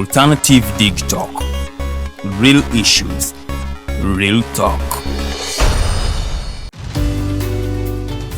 Alternative Dig Talk. Real issues, real talk.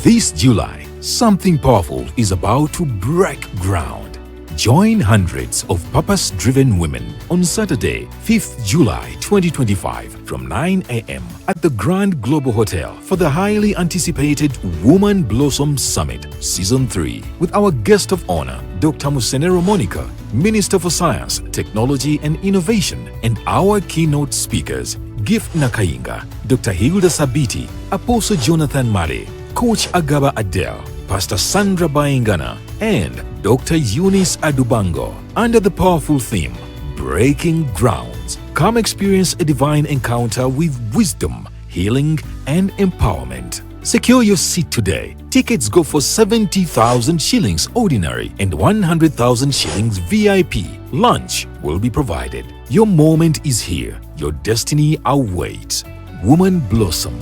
This July, something powerful is about to break ground. Join hundreds of purpose-driven women on Saturday, 5th July 2025 from 9 a.m. at the Grand Global Hotel for the highly anticipated Woman Blossom Summit Season 3 with our guest of honor, Dr. Musenero Monica, Minister for Science, Technology and Innovation, and our keynote speakers, Gift Nakayinga, Dr. Hilda Sabiti, Apostle Jonathan Mare, Coach Agaba Adele, Pastor Sandra Baingana, and Dr. Eunice Adubango, under the powerful theme, Breaking Grounds. Come experience a divine encounter with wisdom, healing, and empowerment. Secure your seat today. Tickets go for 70,000 shillings ordinary and 100,000 shillings VIP. Lunch will be provided. Your moment is here. Your destiny awaits. Woman Blossom.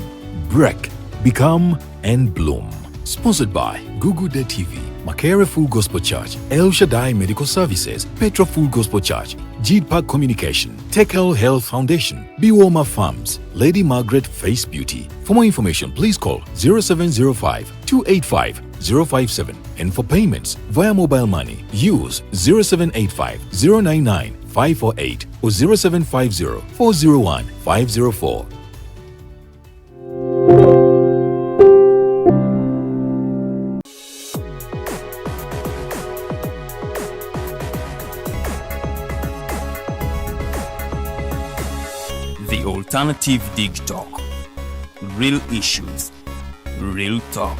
Break, become, and bloom. Sponsored by Google Day TV, Makere Full Gospel Church, El Shaddai Medical Services, Petra Full Gospel Church, Jeed Park Communication, Tekel Health Foundation, Biwoma Farms, Lady Margaret Face Beauty. For more information, please call 0705-285-057. And for payments via mobile money, use 0785-099-548 or 0750-401-504. The Alternative Dig Talk. Real issues, real talk.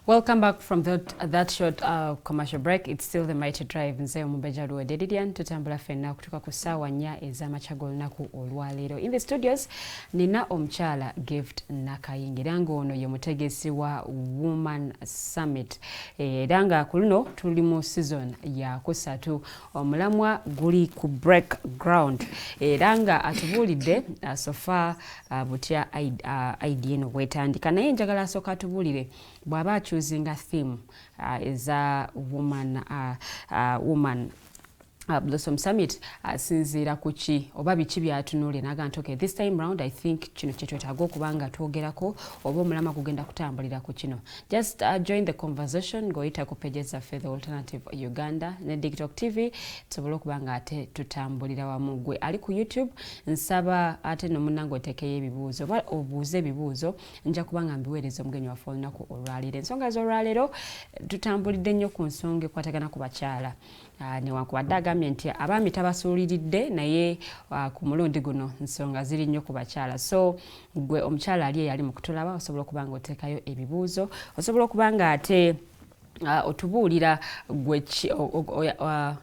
Welcome back from that short commercial break. It's still the Mighty Drive. Nze omubejalu wa Dedidian tutambula fenna kutuka ku ssaawa 4 ez'amakya olunaku olwaleero. In the studios nina omukyala Gift Nakayinga era ng'ono ye mutegesi wa Woman Summit era nga ku luno tuli mu season ya kusatu. Omulamwa guli ku break ground era nga atubuulidde sofa butya idea eno bwetandika naye njagala asooka atubuulire bw'aba choosing a theme is a woman Blossom Summit sinzira kuchi oba biki byatunuulira naga ntoke this time round I think kino kye twetaaga okubanga twogerako oba omulama kugenda kutambulira ku kino. Just join the conversation goyita ku pages zaffe The Alternative Uganda ne TikTok TV tusobole okubanga ate tutambulira wamu. Gwe ali ku YouTube nsaba ate nomunango otekeyo ebibuuzo oba obuuze ebibuuzo nja kubanga mbiweereza omugenyi waffe olunaku olwaleero. Ensonga z'olwaleero tutambulidde nnyo ku nsonga ekwatagana ku bakyala. Newankubadde agambye nti abaami tabasuuliridde naye ku mulundi guno nsonga ziri nnyo ku bakyala. So gwe omukyala ali eyali mu kutulaba osobola okuba nga oteekayo ebibuuzo, osobola okuba nga ate otubuulira gwe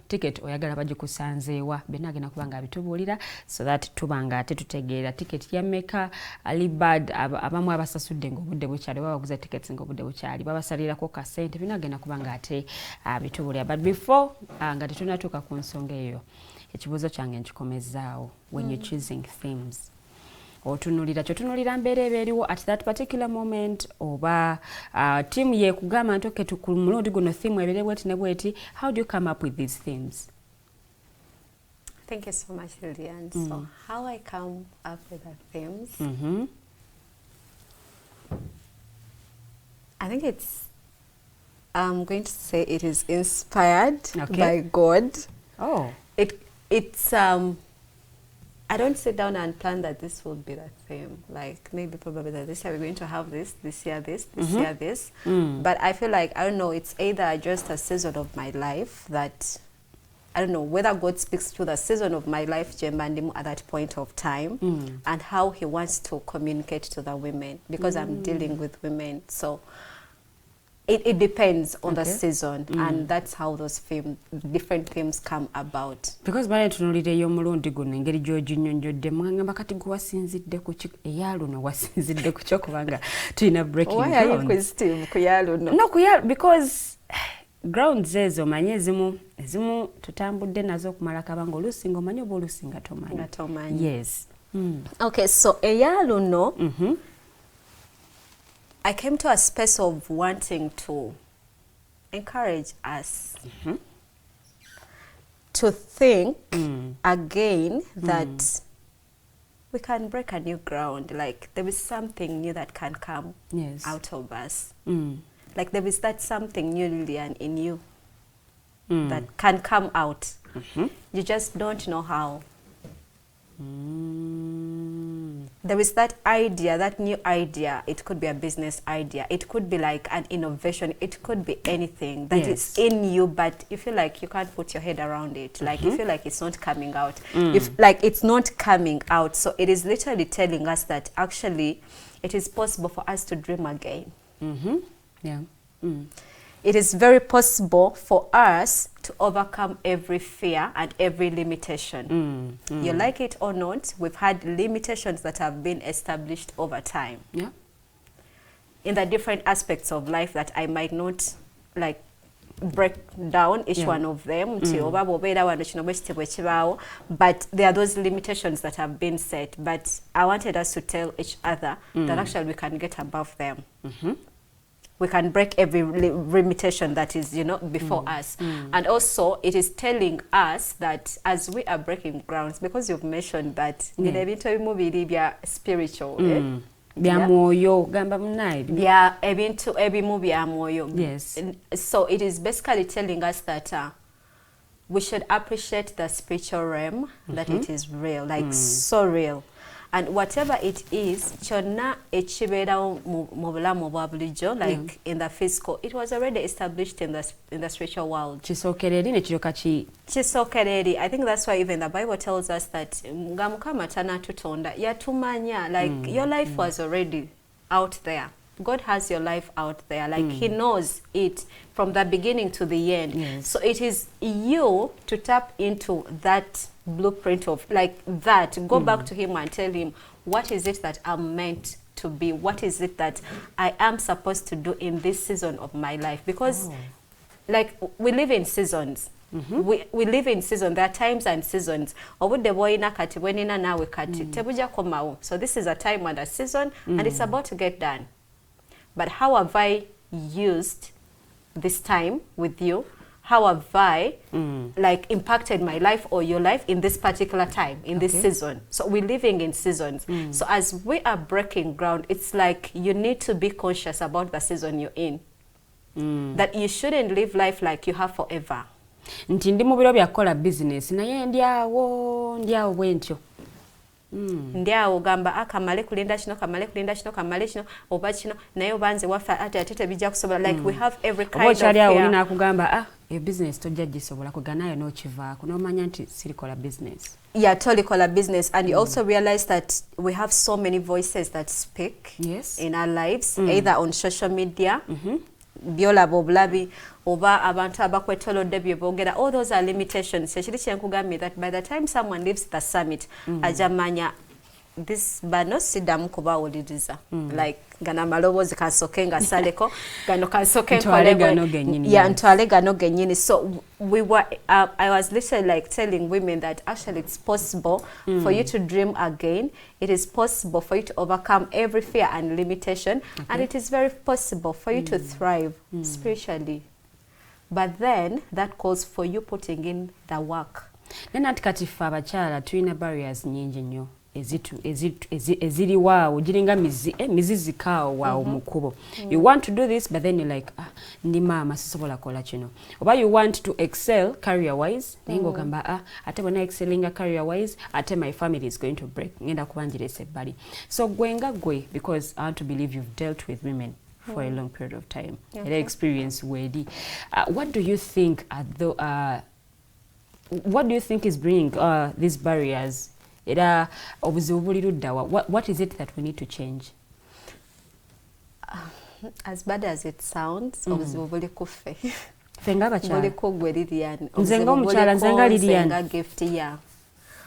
ticket oyagala bagikusanzeewa benna agenda kuba nga abitubuulira so that tuba nga ate tutegeera ticket ya mmeka alibad abamu abasasudde ng'obudde bukyali babaguza tickets ng'obudde bukyali babasalirako ka ssente bino agenda kuba nga ate abitubuulira. But before nga tetunatuuka ku nsonga eyo ekibuuzo kyange nkikomezaawo when you're choosing themes otunulira kyotunulira mbeera ebeeriwo at that particular moment oba team ye kugamba ntoke ku mulundi guno theme ebeere bweti ne bweti. How do you come up with these themes? Thank you so much, Lillian. So how I come up with the themes, I think I'm going to say it is inspired by God. Oh. It's I don't sit down and plan that this will be the theme. Like maybe probably that this year we're going to have this year this year this. But I feel like, I don't know, it's either just a season of my life that, I don't know, whether God speaks to the season of my life Jembandimu at that point of time and how he wants to communicate to the women because I'm dealing with women. So It depends on the season, and that's how those different themes come about. Because by tunulire y'omulundi guno engeri gy'oginnyonnyodde mugamba kati gwe wasinzidde ku ki eyaluno wasinzidde ku kyokubanga tulina breaking ground. Why are you inquisitive ku yaluno? No, because grounds ezo manye ezimu tutambudde nazo okumala kabanga oluusi ng'omanyi oba oluusi nga tomanyi. Yes. Okay, so eyaluno, I came to a space of wanting to encourage us to think again that we can break a new ground. Like there is something new that can come out of us. Like there is that something new, Lillian, in you that can come out. You just don't know how. There is that idea, that new idea. It could be a business idea. It could be like an innovation. It could be anything that is in you, but you feel like you can't put your head around it. Like you feel like it's not coming out. Like it's not coming out. So it is literally telling us that actually it is possible for us to dream again. Yeah. It is very possible for us to overcome every fear and every limitation. You like it or not, we've had limitations that have been established over time. Yeah. In the different aspects of life that I might not like break down each one of them. But there are those limitations that have been set. But I wanted us to tell each other that actually we can get above them. We can break every limitation that is, before us. And also, it is telling us that as we are breaking grounds, because you've mentioned that bya spiritual, bya mwoyo gamba munayi bya ebintu ebimu bya mwoyo. Yes. So it is basically telling us that we should appreciate the spiritual realm, that it is real, like so real. And whatever it is, chona echibera mu bulamu bwa bulijjo, like in the physical, it was already established in the spiritual world. Chisokereri ne kiroka ki chisokereri. I think that's why even the Bible tells us that nga Mukama tanatutonda yatumanya, like your life was already out there. God has your life out there, like he knows it from the beginning to the end. Yes. So it is you to tap into that blueprint of like that, go back to him and tell him, what is it that I'm meant to be? What is it that I am supposed to do in this season of my life? Because like we live in seasons. We live in seasons. There are times and seasons. So this is a time and a season, and it's about to get done. But how have I used this time with you? How have I like impacted my life or your life in this particular time, in this season? So we're living in seasons. So as we are breaking ground, it's like you need to be conscious about the season you're in. That you shouldn't live life like you have forever. Nti ndi mu biro bya kola business naye ndyawo bwentyo. Ndiawo gamba akamale kulinda kino kamale kino oba kino naye obanze wafa ate tebijja kusobola, like we have every kind of fear. Oba olina kugamba e business tojja gisobola kuganayo n'okivaako n'omanya nti sirikola business. Yeah, totally kola business, and you also realize that we have so many voices that speak in our lives, either on social media, byolaba obulabi oba abantu abakwetolodde bye boogera. All those are limitations. Ekiri kyenkugambye that by the time someone leaves the summit, ajamanya this bano siddamu kubawuliriza. Like gana maloboozi kansoke nga saleko gano kansoke ntwale gano genyini. So we were I was literally like telling women that actually it's possible for you to dream again. It is possible for you to overcome every fear and limitation, and it is very possible for you to thrive spiritually. But then that calls for you putting in the work. Then at katifa abakyala tulina barriers nyingi nnyo eziriwaawo giringa mizizikaawo waawo mukubo. You want to do this, but then you're like, ndi maama sisobola kola kino. Oba you want to excel career wise, naye ng'ogamba ate bwena excellinga career wise, ate my family is going to break. Ngenda kubanjiresa ebbali. So gwenga gwe, because I want to believe you've dealt with women for a long period of time. Okay. Experience wedi. What do you think what do you think is bringing these barriers? What is it that we need to change? As bad as it sounds, obuzibu buli kuffe. Fenga bakyala. Buli kugwe Lilian. Nzenga omukyala nzenga Lilian. Nzenga Gift ya.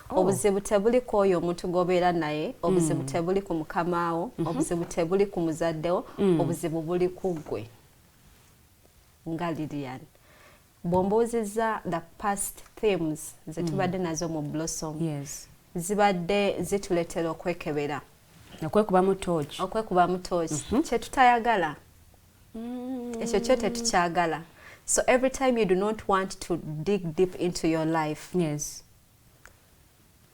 Obuzibu tebuli koyo omuntu gobeera naye, obuzibu tebuli ku mukamaawo, obuzibu tebuli ku muzaddewo, obuzibu buli kugwe. Nga Lilian. Bw'ombuuzizza the past themes ze tubadde nazo mu Blossom. Yes. Zibadde zituleetera okwekebera. Okwekubamu torch. Okwekubamu torch. Kye tutayagala. Ekyo kyo tetukyagala. So every time you do not want to dig deep into your life. Yes.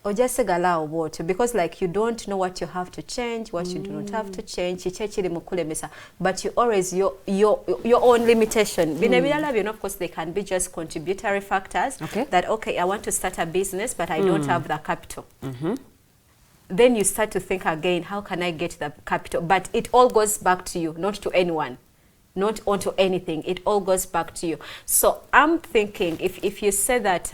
Ojasigala obwotyo because like you don't know what you have to change, what you do not have to change. Chichechiri mukulemesa. But you always your own limitation. Of course they can be just contributory factors. Okay. That okay, I want to start a business but I don't have the capital. Then you start to think again, how can I get the capital? But it all goes back to you, not to anyone. Not onto anything. It all goes back to you. So I'm thinking if you say that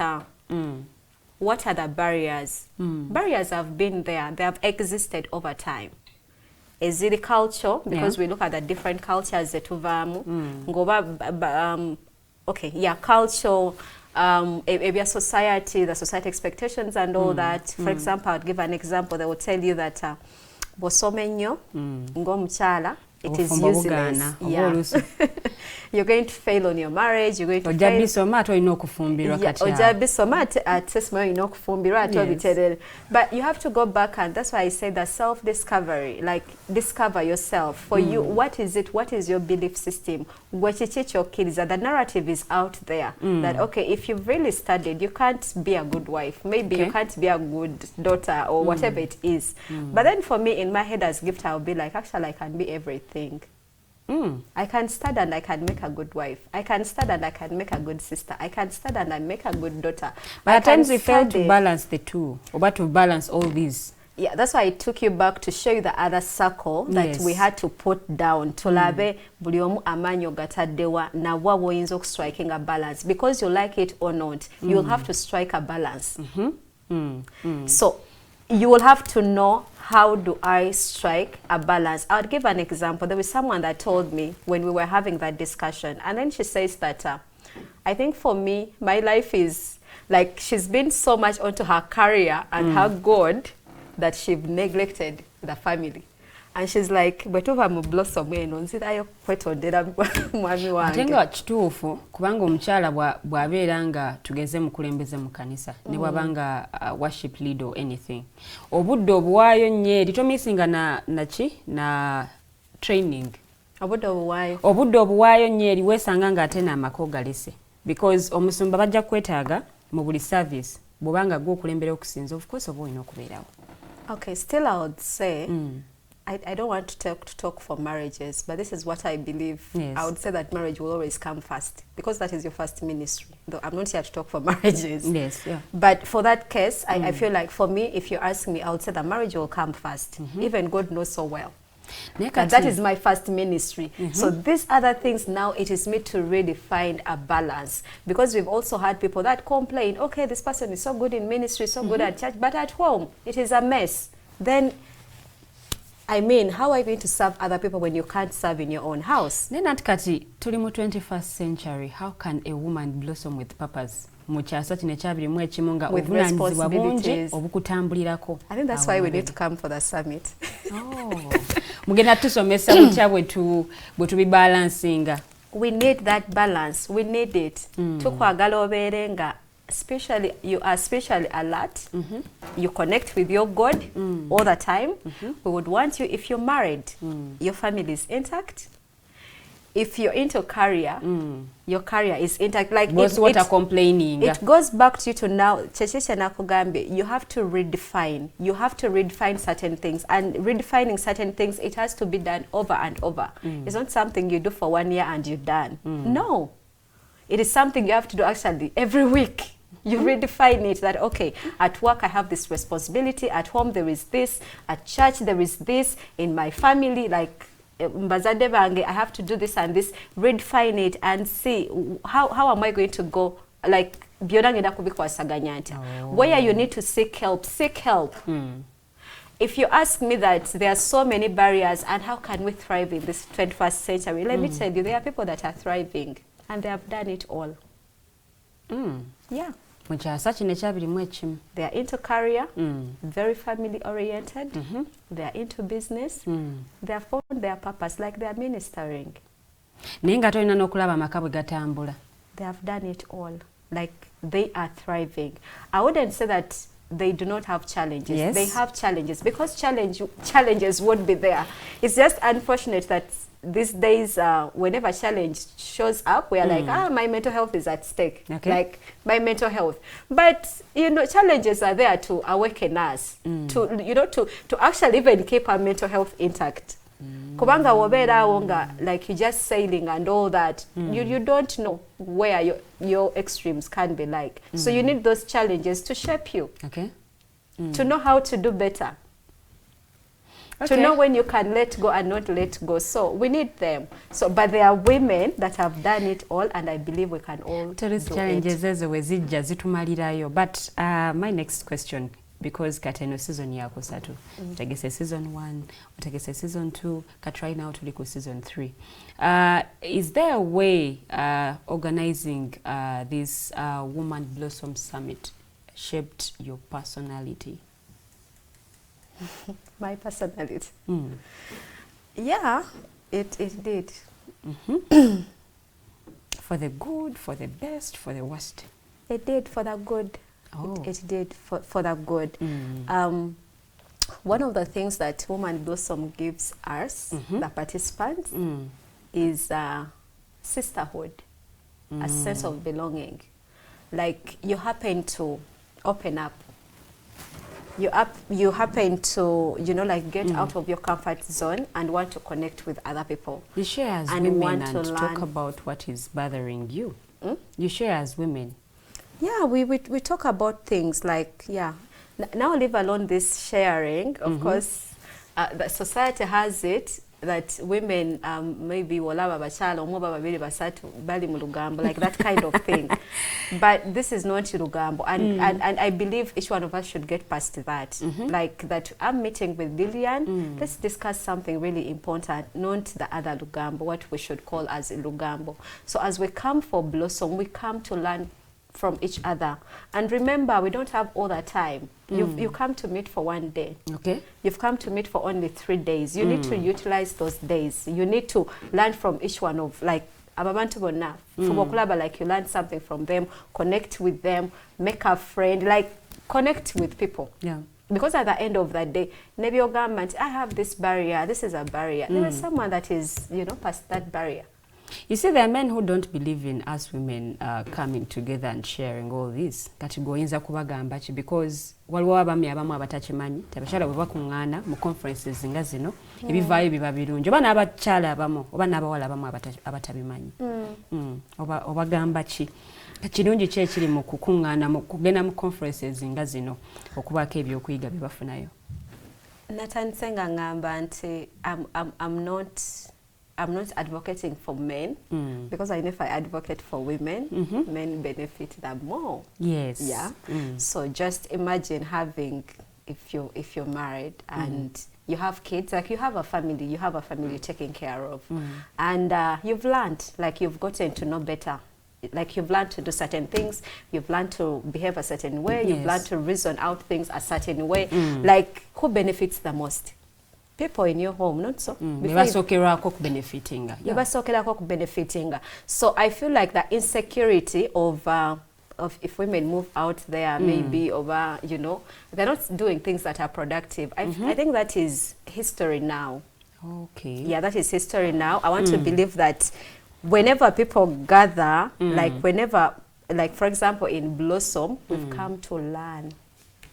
what are the barriers? Barriers have been there. They have existed over time. Is it culture? Because we look at the different cultures that okay, yeah, culture, society, the society expectations and all that. For example, I'll give an example. They will tell you that nnyo, ng'omukyala, it is useless. Yeah. You're going to fail on your marriage, you're going to fail. But you have to go back, and that's why I say the self-discovery, like discover yourself. For you, what is it? What is your belief system? The narrative is out there that, okay, if you've really studied, you can't be a good wife. Maybe you can't be a good daughter or whatever it is. But then for me, in my head as Gift, I'll be like, actually, I can be everything. I can study and I can make a good wife. I can study and I can make a good sister. I can study and I make a good daughter. But at times we fail to balance the two, or to balance all these. Yeah, that's why I took you back to show you the other circle that we had to put down. Tolabe buli omu amanyo gataddewa na wa woyinza striking a balance. Because you like it or not, you'll have to strike a balance. So you will have to know, how do I strike a balance? I would give an example. There was someone that told me when we were having that discussion, and then she says that I think for me, my life is like she's been so much onto her career and her God that she's neglected the family. And she's like, bwetuva mu Blossom eno nzirayo kwetondera mwami wange. Ate nga kituufu kubanga omukyala bw'abeera nga tugeze mukulembeze mu kanisa ne bw'abanga worship leader or anything. Obudde obuwaayo nnyo eri tomisinga na training. Obudde obuwaayo nnyo eri weesanga ng'ate n'amaka galese. Because omusumba bajja kwetaaga mu buli service bw'obanga gwe okulembera okusinza, of course oba olina okubeerawo. Okay, still I would say I don't want to talk for marriages, but this is what I believe. Yes. I would say that marriage will always come first because that is your first ministry. Though I'm not here to talk for marriages. Yes, yeah. But for that case, I feel like for me, if you ask me, I would say that marriage will come first. Even God knows so well. That is my first ministry. So these other things now, it is me to really find a balance. Because we've also had people that complain, okay, this person is so good in ministry, so good at church, but at home, it is a mess. Then I mean, how are you going to serve other people when you can't serve in your own house? Nenat kati, tuli mu 21st century, how can a woman blossom with purpose? With responsibilities. I think that's why we need to come for the summit. We need that balance. We need it. Especially you are spiritually alert. You connect with your God all the time. We would want you, if you're married, your family is intact. If you're into career, your career is intact. Like complaining. It goes back to you to now. You have to redefine. You have to redefine certain things, and redefining certain things, it has to be done over and over. It's not something you do for 1 year and you're done. No, it is something you have to do actually every week. You redefine it that, okay, at work I have this responsibility, at home there is this, at church there is this, in my family, like I have to do this and this. Redefine it and see how am I going to go, like where you need to seek help, seek help. if you ask me that there are so many barriers and how can we thrive in this 21st century, let me tell you, there are people that are thriving and they have done it all. Yeah. They are into career, very family oriented, they are into business, they have found their purpose, like they are ministering. They have done it all, like they are thriving. I wouldn't say that they do not have challenges. Yes. They have challenges, because challenges won't be there. It's just unfortunate that these days, whenever challenge shows up, we are like, my mental health is at stake. Okay. Like, my mental health. But, you know, challenges are there to awaken us, to, you know, to actually even keep our mental health intact. Kubanga wobera wonga, like you're just sailing and all that, you don't know where your extremes can be like. So you need those challenges to shape you. Okay. To know how to do better. Okay. To know when you can let go and not let go. So we need them. So, but there are women that have done it all, and I believe we can all do it. But my next question, because kateno season yako satu, utagese season 1, utagese season 2, katry now tuliko season 3. Is there a way organizing this Woman Blossom Summit shaped your personality? My personality? Yeah, it did. For the good, for the best, for the worst? It did for the good. Oh. It did for the good. One of the things that Woman Blossom gives us, the participants, is sisterhood, a sense of belonging. Like, you happen to open up. You happen to, you know, like get out of your comfort zone and want to connect with other people. You share as women and talk about what is bothering you. You share as women. Yeah, we talk about things like, yeah. Now, leave alone this sharing, of course, the society has it that women maybe walaba bachala omuba babiri basatu bali mu lugambo, like that kind of thing. But this is not lugambo, and I believe each one of us should get past that. Like that, I'm meeting with Lillian, let's discuss something really important, not the other lugambo, what we should call as lugambo. So as we come for Blossom, we come to learn from each other. And remember, we don't have all the time. You come to meet for 1 day. Okay. You've come to meet for only 3 days. You need to utilize those days. You need to learn from each one of, like, ababantu bonna. Like, you learn something from them, connect with them, make a friend, like, connect with people. Yeah. Because at the end of that day, maybe your government, I have this barrier, this is a barrier. There is someone that is, you know, past that barrier. You see, there are men who don't believe in us women coming together and sharing all this. Katigoyinza kubagamba chi, because waliwo abami abamu abatachimanyi tabashala bwe bakungana mu conferences nga zino ebivaayo biba birungi oba n'abakyala abamu oba n'abawala abamu abatabimanyi. Obagamba ki kirungi ki ekiri mu kukungana mu kugenda mu conferences nga zino okubaako ebyokuyiga bye bafunayo? Natandise nga ngamba nti I'm not advocating for men, because I know if I advocate for women, men benefit them more. Yes. Yeah. So just imagine having, if you're married and you have kids, like you have a family you're taking care of, and you've learned, like you've gotten to know better. Like you've learned to do certain things, you've learned to behave a certain way, you've learned to reason out things a certain way. Like, who benefits the most? People in your home, not so. Benefiting. So I feel like the insecurity of if women move out there, maybe over, you know, they're not doing things that are productive. I think that is history now. Okay. Yeah, that is history now. I want to believe that whenever people gather, like whenever, like for example in Blossom, we've come to learn.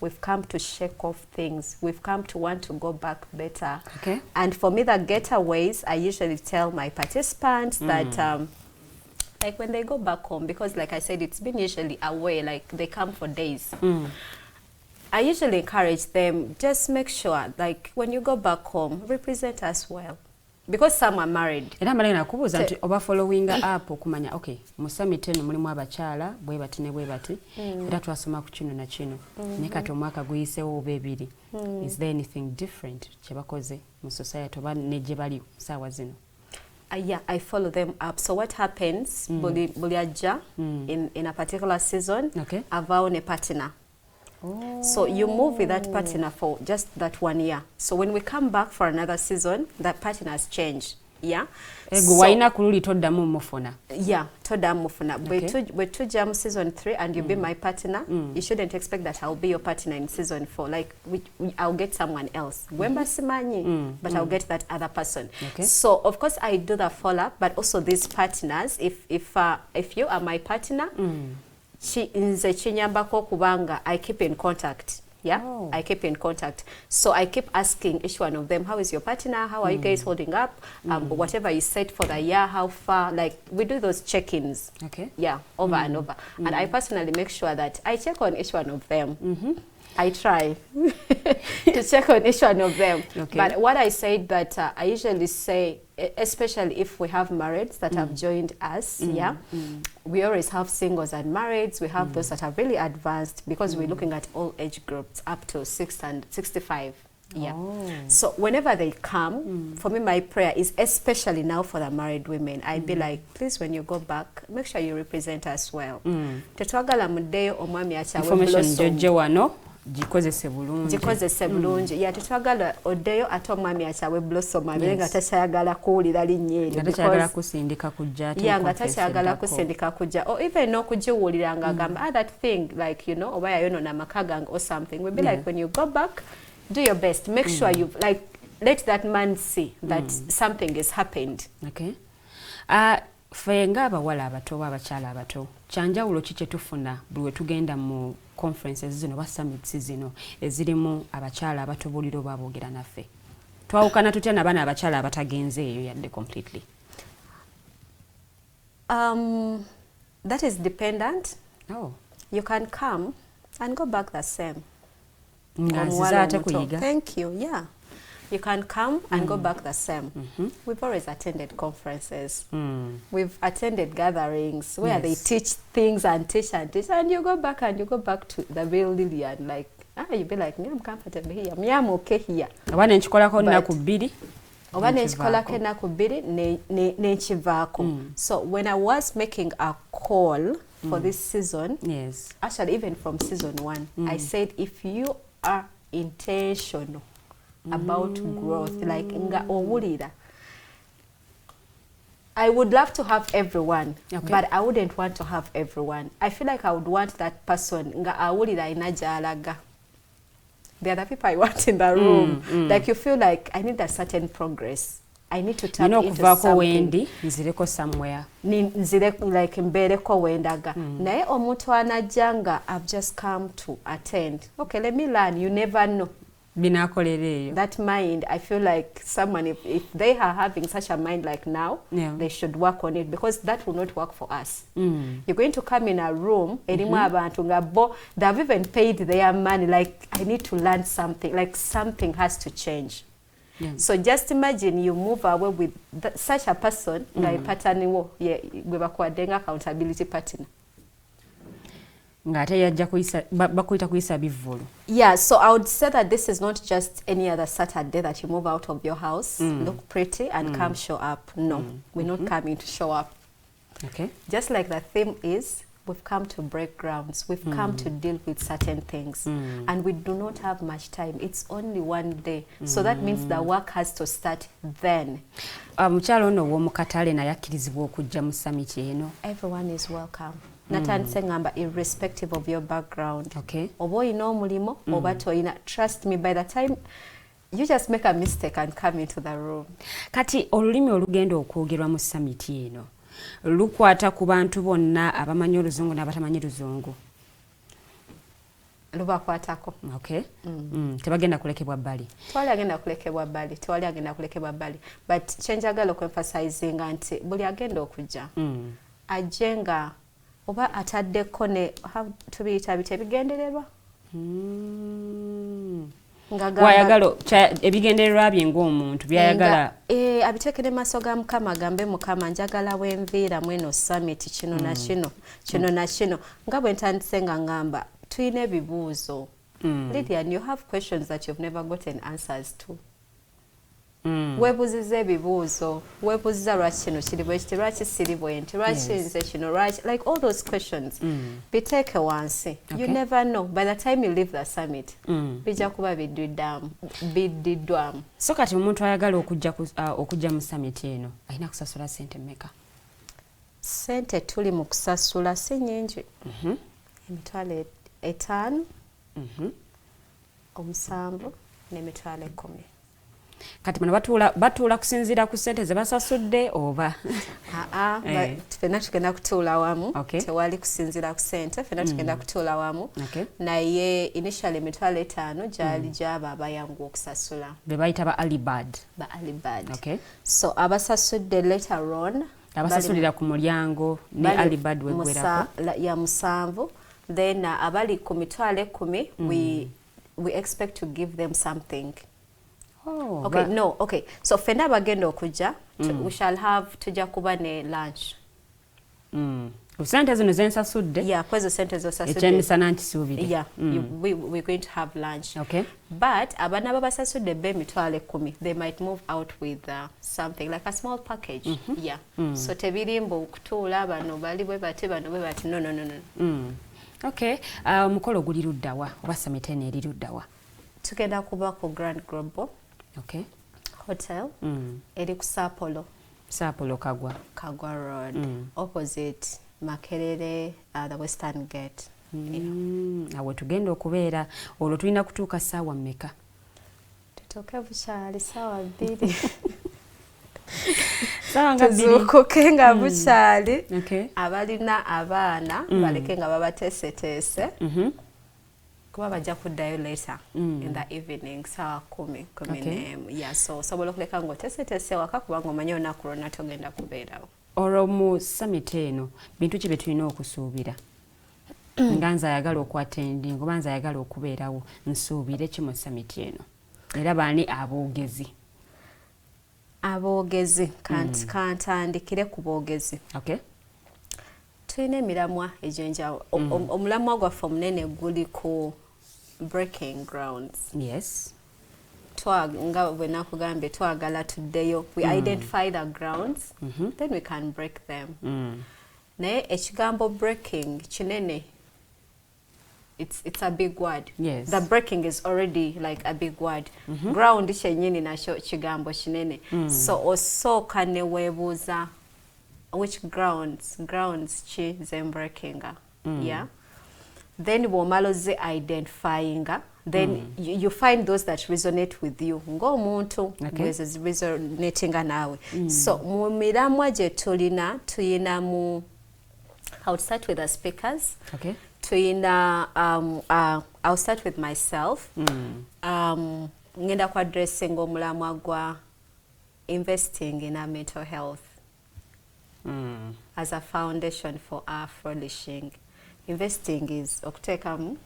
We've come to shake off things. We've come to want to go back better. Okay. And for me, the getaways, I usually tell my participants that, like when they go back home, because like I said, it's been usually away, like they come for days. I usually encourage them, just make sure, like when you go back home, represent us well. because some are married. Era malina nakubuuza nti oba following up okumanya okay mu summit eno mulimu abakyala bwe bati ne bwe bati era twasoma ku kino na kino ne kati omwaka guyiseewo oba ebiri. Is there anything different kye bakoze mu society oba ne gye bali saawa zino? Yeah, I follow them up. So what happens, buliaja in a particular season, avao ne partner. So you move with that partner for just that 1 year. So when we come back for another season, that partner has changed. Yeah. Waina kululi toddamu mufuna. Yeah, toddamu mufuna. We two jam season 3 and you be my partner. You shouldn't expect that I'll be your partner in season 4. Like I'll get someone else. Wemba simanyi, but I'll get that other person. So of course I do the follow up, but also these partners. If you are my partner, nze chinyambako kubanga I keep in contact. Yeah, I keep in contact. So I keep asking each one of them, how is your partner? How are you guys holding up? Whatever you said for the year, how far? Like we do those check-ins. Yeah, over and over. And I personally make sure that I check on each one of them. I try to check on each one of them. But what I said that I usually say, especially if we have marrieds that have joined us, we always have singles and marrieds. We have those that are really advanced because we're looking at all age groups up to 6 and 65. Yeah. So whenever they come, for me, my prayer is especially now for the married women. I'd be like, please, when you go back, make sure you represent us well. Tetwagala mudeyo omwami achawe blossom. Gikozese bulungi. Ya tetwagala odeyo ate omwami achawe blossom abenga tachayagala kuwulira linnya eryo. Tachayagala kusindika kujja. Nga tachayagala kusindika kujja. Or even n'okugiwulira nga gamba that thing like you know oba yayonona amaka gange or something. We'll be like when you go back, do your best. Make sure you like let that man see that something has happened. Okay. Fe nga abawala abato oba abakyala abato kyanjawulo ki kye tufuna buli we tugenda mu conferences zino oba summits zino ezirimu abakyala abatubuulira oba aboogera naffe twawukana tutya n'abaana abakyala abatagenzeeyo yadde completely? That is dependent. You can come and go back the same. Thank you. Yeah. You can come and go back the same. We've always attended conferences. We've attended gatherings where they teach things and teach, and you go back to the real Lillian. Like, you'll be like, I'm comfortable here. I'm okay here. Abane nchikolako naku bbiri. Obane nchikolako naku bbiri nechivaako. So when I was making a call for this season, actually even from season 1, I said if you are intentional about growth, like nga owulira, I would love to have everyone, but I wouldn't want to have everyone. I feel like I would want that person nga awulira inajalaga. The other people I want in the room, like you feel like I need a certain progress. I need to tap into something. Wendi, nzireko somewhere. Like mbereko wendaga. Naye omuntu anajanga, I've just come to attend. Okay, let me learn. You never know. That mind, I feel like someone, if they are having such a mind like now, they should work on it because that will not work for us. You're going to come in a room, they've even paid their money, like I need to learn something, like something has to change. So just imagine you move away with such a person, like pattern, accountability partner. Yeah, so I would say that this is not just any other Saturday that you move out of your house, look pretty and come show up. No, we're not coming to show up. Just like the theme is, we've come to break grounds. We've come to deal with certain things. And we do not have much time. It's only one day. So that means the work has to start then. Everyone is welcome. Natandise ngamba irrespective of your background. Oba ino omulimo oba toyina, trust me, by the time you just make a mistake and come into the room. Kati olulimi olugenda okwogerwa mu summit eno lukwata ku bantu bonna abamanyi oluzungu n'abatamanyi luzungu? Lubakwatako. Tebagenda kulekebwa bbali. Tewali agenda kulekebwa bbali. But kyenjagala okuemphasizing nti buli agenda okujja ajenga oba ataddeko ne tubiyita bite bigendererwa. wayagala ebigendererwa bye ng'omuntu byayagala abitekere maaso ga Mukama agambe Mukama njagala bwenviira mweno summit kino na kino nga bwe ntandise nga ngamba tuyina ebibuuzo Lydian, you have questions that you've never gotten answers to. Webuziza ebibuuzo, webuziza lwaki kino kiri bwe kiti, lwaki siri bwe nti, lwaki nze kino, lwaki, like all those questions. Biteeke wansi. You never know. By the time you leave the summit, bijja kuba biddiddwamu. So kati omuntu ayagala okujja mu summit eno alina kusasula ssente mmeka? Ssente tuli mu kusasula si nnyingi. Emitwalo 5, 7 n'emitwalo 10. Kati bano batuula kusinziira ku ssente ze basasudde oba? Ffenna tugenda kutuula wamu, tewali kusinziira ku ssente, ffenna tugenda kutuula wamu, naye initially emitwalo 5 gyali gy'abo abayangu okusasula. Be bayita ba early bird. Ba early bird. So abasasudde later on, abasasulira ku mulyango ne early bird weggwerako ya 7. Then abali ku mitwalo 10 we expect to give them something. Okay. So fena bagenda okujja, we shall have tujja kuba ne lunch. Sente zino zensasudde? Yeah, kwezo sente zosasudde. Ekyemisana nkisuubire. Yeah, we're going to have lunch. Okay. But abana babasasudde b'emitwalo 10, they might move out with something like a small package. Yeah. So tebirimba okutuula bano bali bwe bati bano bwe bati. No. Okay. Omukolo guli luddawa oba summit eno eri luddawa? Tugenda kuba ku Grand Global Hotel eri ku Sapolo Kagwa Road opposite Makerere the Western Gate. Awo tugenda okubeera olwo tulina kutuuka ssaawa mmeka? Tutuuke bukyali ssaawa 2. Tuzuukuke nga bukyali. Abalina abaana baleke nga babateeseteese kuba bajja kuddayo later in the evening ssaawa 10. Yeah, so osobola okuleka ng'oteeseteese waka kubanga omanyi olunaku lwonna togenda kubeerawo. Olwo mu summit eno bintu ki bye tulina okusuubira? Nga nze ayagala okuattendinga oba nze ayagala okubeerawo nsuubire ki mu summit eno? Era baani aboogezi? Aboogezi kantandikire ku boogezi. Tulina emiramwa egy'enjawulo. Omulamwa gwaffe omunene guli ku breaking grounds. Yes. Nga bwe nakugambye twagala tuddeyo. We identify the grounds, then we can break them. Naye ekigambo breaking kinene. It's a big word. Yes. The breaking is already like a big word. Ground kyennyini nakyo kigambo kinene. So osooka ne weebuuza which grounds ki ze breaking. Yeah. Then bw'omala ze identifying, then you find those that resonate with you ng'omuntu bweze resonatinga naawe. So mu miramwa gye tuyina mu, I'll start with the speakers. I'll start with myself. Ngenda ku addressing omulamwa gwa investing in our mental health as a foundation for our flourishing. Investing is okutekamu.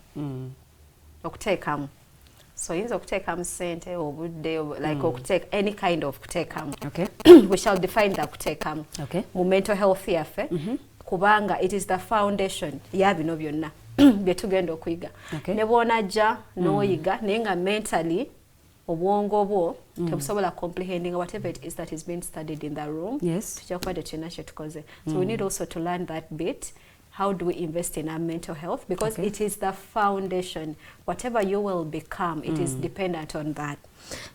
So yinza okutekamu sente obudde, like okuteka any kind of kutekamu. We shall define the kutekamu. Mu mental health yaffe. Kubanga it is the foundation ya bino byonna bye tugenda okuyiga. Ne bw'onajja n'oyiga naye nga mentally obwongo bwo tebusobola comprehending whatever it is that is being studied in the room. Tujja kuba tekirina kye tukoze. So we need also to learn that bit. How do we invest in our mental health? Because it is the foundation. Whatever you will become, it is dependent on that.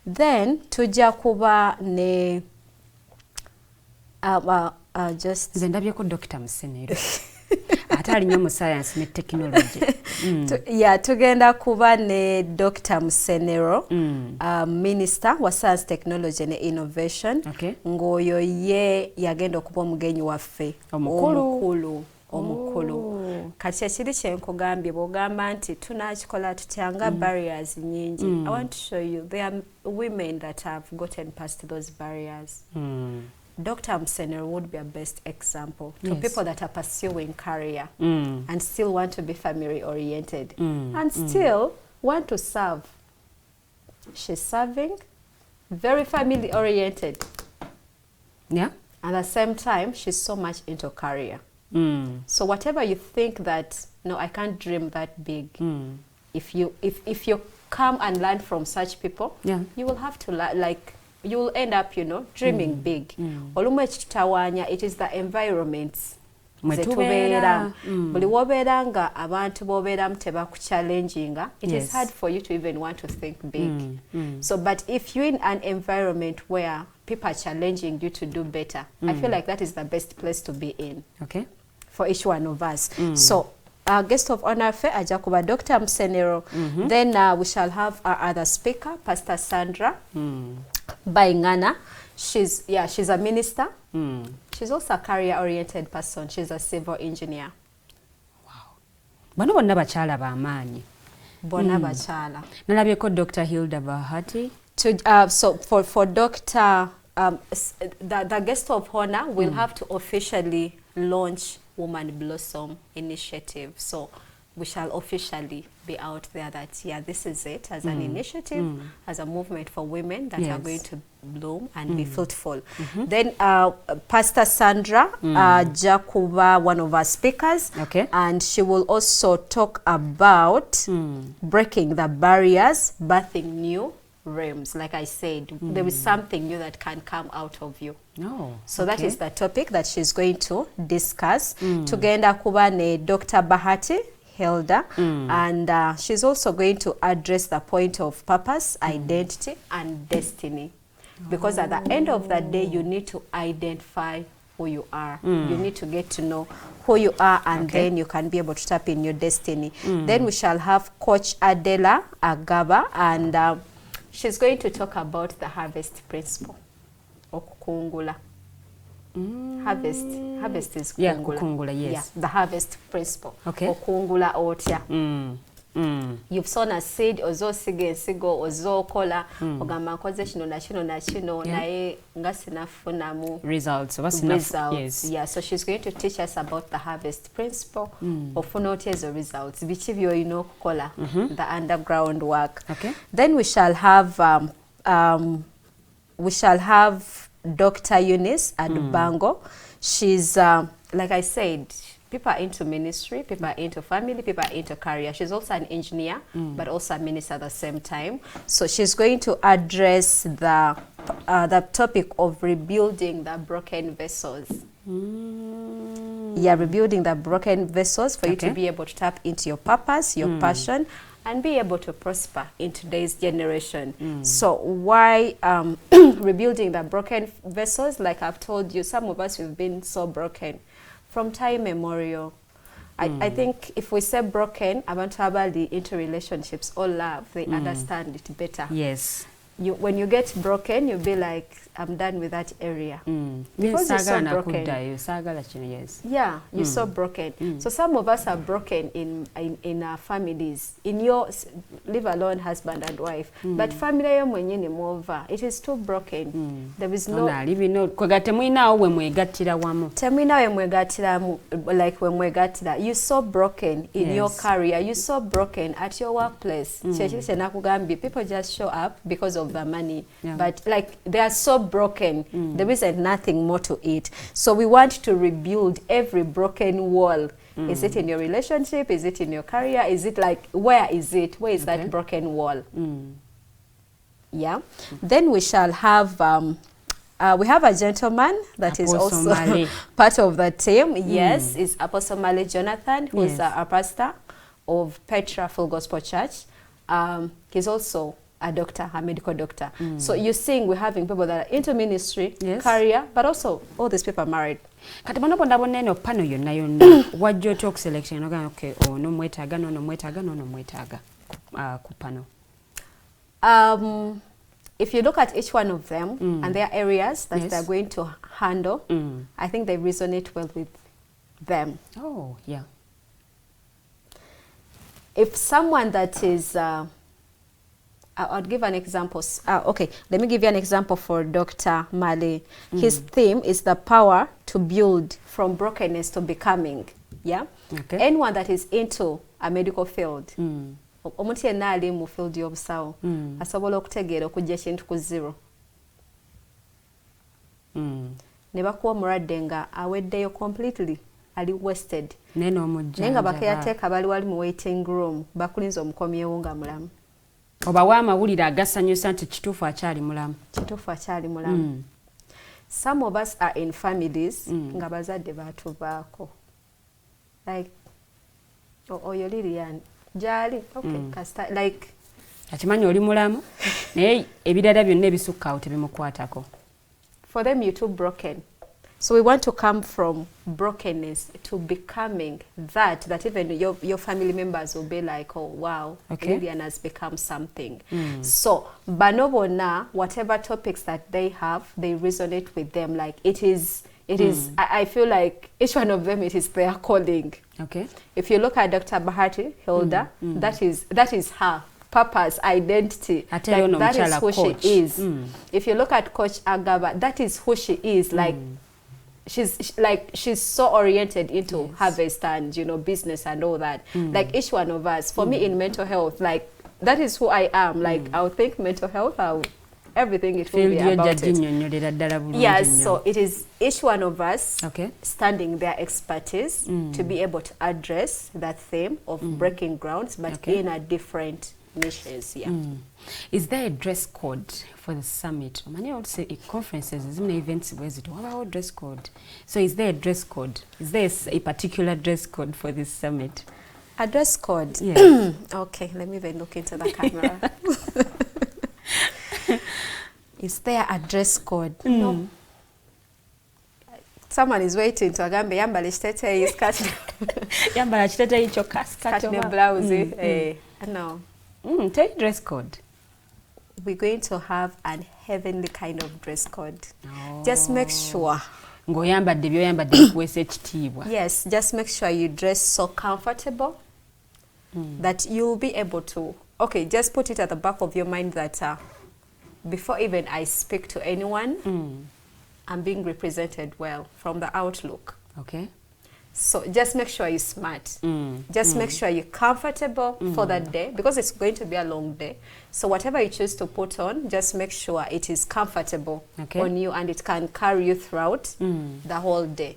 Then tujja kuba ne just nze ndabyeko Dr. Musenero ate alinnyo mu science ne technology. Tugenda kuba ne Dr. Musenero, Minister wa Science, Technology and Innovation. Ng'oyo ye yagenda okuba omugenyi waffe omukulu. Kati ekiri kye nkugambye bw'ogamba nti tunakikola tutyanga barriers nyingi. I want to show you there are women that have gotten past those barriers. Dr. Musenero would be a best example to people that are pursuing career and still want to be family oriented and still want to serve she's serving, very family oriented. Yeah. At the same time, she's so much into career. So whatever you think that, no, I can't dream that big. If you come and learn from such people, you will have to like, you will end up, you know, dreaming big. It is the environment. Buli wobeera nga abantu bobeeramu tebakuchallenginga, it is hard for you to even want to think big. So but if you're in an environment where people are challenging you to do better, I feel like that is the best place to be in. Okay. For each one of us. So our guest of honor fe aja kuba Dr. Msenero. Then we shall have our other speaker, Pastor Sandra Bayingana. She's a minister. She's also a career-oriented person. She's a civil engineer. Wow. Bano bonna bakyala b'amaanyi. Bonna bakyala. Nalabyeko Dr. Hilda Bahati. So for Dr. The guest of honor will have to officially launch Woman Blossom Initiative. So we shall officially be out there that, this is it, as an initiative, as a movement for women that are going to bloom and be fruitful. Then Pastor Sandra Jakuba, one of our speakers, and she will also talk about breaking the barriers, birthing new realms. Like I said, there is something new that can come out of you. So that is the topic that she's going to discuss. Tugenda kuba ne Dr. Bahati Hilda, and she's also going to address the point of purpose, identity, and destiny. Because at the end of the day, you need to identify who you are. You need to get to know who you are, and then you can be able to tap in your destiny. Then we shall have Coach Adela Agaba, and she's going to talk about the harvest principle. Okukungula. Harvest is kukungula. Yes. The harvest principle. Okungula otya. You've sown a seed, ozosiga ensigo, ozokola, ogamba nkoze kino na kino na kino, naye nga sinafunamu results. Yeah, so she's going to teach us about the harvest principle, ofuna otya ezo results, biki by'olina okukola, the underground work. Then we shall have Dr. Eunice Adubango. She's like I said, people are into ministry, people are into family, people are into career. She's also an engineer, but also a minister at the same time. So she's going to address the topic of rebuilding the broken vessels. Rebuilding the broken vessels for you to be able to tap into your purpose, your passion, and be able to prosper in today's generation. So why rebuilding the broken vessels? Like I've told you, some of us have been so broken from time immemorial. I think if we say broken, abantu abali into relationships or love, they understand it better. Yes. When you get broken, you'll be like, I'm done with that area. Because you're so broken. Yeah, you're so broken. So some of us are broken in our families. In your, live alone husband and wife. But family over. It is too broken. There is no... like you're so broken in your career. You're so broken at your workplace. People just show up because of the money. But like they are so broken, there isn't nothing more to it. So we want to rebuild every broken wall. Is it in your relationship? Is it in your career? Is it like, where is it? Where is that broken wall? Yeah. Then we shall have we have a gentleman that is also part of the team. Yes, is Apostle Male Jonathan, who is a pastor of Petra Full Gospel Church. He's also a doctor, a medical doctor. So you're seeing we're having people that are into ministry, career, but also all these people are married. Kati bono bonda pano yonna wajjo talk selection okay no mwetaga ku pano. If you look at each one of them and their areas that they're going to handle, I think they resonate well with them. Oh, yeah. If someone that is I'll give an example. Okay, let me give you an example for Dr. Male. His theme is the power to build from brokenness to becoming. Yeah. Okay. Anyone that is into a medical field, omuntu yenna ali mu field y'obusawo asobola okutegeera okujja ekintu ku zero. Ne bakuwa omulwadde nga aweddeyo completely ali wasted. Naye nga bakeyateeka bali wali mu waiting room bakulinze omukomyewo nga mulamu. Obawa amawulire agasanyusa nti kituufu akyali mulamu. Kituufu akyali mulamu. Some of us are in families nga bazadde batuvaako. Like, oyo Lilian, jali, okay, like. Akimanyi oli mulamu, naye ebirala byonna ebisukka awo tebimukwatako. For them you're too broken. So we want to come from brokenness to becoming that even your family members will be like, oh wow, Lilian has become something. So banobona, whatever topics that they have, they resonate with them. Like it is I feel like each one of them, it is their calling. Okay. If you look at Dr. Bahati Hilda, that is her purpose, identity. Like, that is who she is. If you look at Coach Agaba, that is who she is. Like she's so oriented into harvest and business and all that. Like each one of us. For me in mental health, like that is who I am. Like I'll think mental health, everything it will be about it. Yes, so it is each one of us standing their expertise to be able to address that theme of breaking grounds, but in a different niches. Is there a dress code for the summit? I would say conferences, events, what about dress code? So is there a dress code? Is there a particular dress code for this summit? A dress code? Yes. Okay, let me even look into the camera. Is there a dress code? No. Someone is waiting to agambe yambala ekiteteeyi skirt. Yambala ekiteteeyi kyokka skirt ne blouse. No. Tell you dress code. We're going to have a heavenly kind of dress code. Just make sure. Ng'oyambadde by'oyambadde bikuweesa ekitiibwa. Yes, just make sure you dress so comfortable that you'll be able to. Okay, just put it at the back of your mind that before even I speak to anyone, I'm being represented well from the outlook. Okay. So just make sure you're smart. Just make sure you're comfortable for that day, because it's going to be a long day. So whatever you choose to put on, just make sure it is comfortable on you and it can carry you throughout the whole day.